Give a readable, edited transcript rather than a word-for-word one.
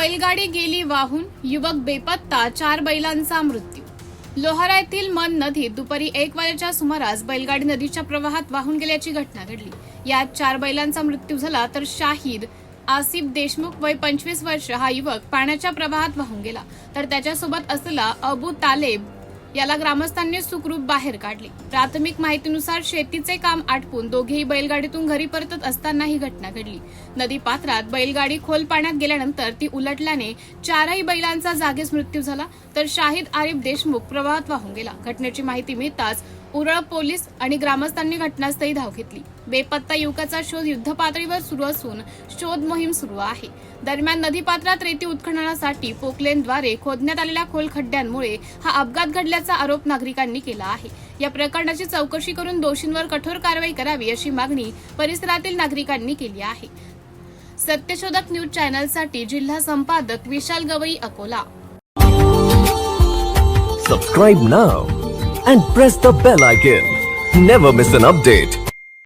बैलगाडी गेली वाहून, युवक बेपत्ता, 4 बैलांचा मृत्यू. लोहारा येथील मन नदीत दुपारी 1 वाजेच्या सुमारास बैलगाडी नदीच्या प्रवाहात वाहून गेल्याची घटना घडली. यात 4 बैलांचा मृत्यू झाला तर शाहीद आसिफ देशमुख वय 25 वर्ष हा युवक पाण्याच्या प्रवाहात वाहून गेला, तर त्याच्यासोबत असलेला अबू तालेब याला ग्रामस्थांनी सुखरूप बाहेर काढले. प्राथमिक माहितीनुसार शेतीचे काम आटपून दोघेही बैलगाडीतून घरी परतत असताना ही घटना घडली. नदी पात्रात बैलगाडी खोल पाण्यात गेल्यानंतर ती उलटल्याने 4ही बैलांचा जागीच मृत्यू झाला, तर शाहीद आरिफ देशमुख प्रवाहात वाहून गेला. घटनेची माहिती मिळताच उरळ पोलीस आणि ग्रामस्थांनी घटनास्थळी धाव घेतली. बेपत्ता युवकाचा शोध युद्धपातळीवर सुरू असून शोध मोहीम सुरू आहे. दरम्यान नदीपात्रात रेती उत्खननासाठी पोकलेनद्वारे खोदण्यात आलेल्या खोल खड्ड्यांमुळे हा अपघात घडल्याचा आरोप नागरिकांनी केला आहे. या प्रकरणाची चौकशी करून दोषींवर कठोर कारवाई करावी अशी मागणी परिसरातील नागरिकांनी केली आहे. सत्यशोधक न्यूज चॅनलसाठी जिल्हा संपादक विशाल Gavai, Akola. Subscribe now and press the bell icon. Never miss an update.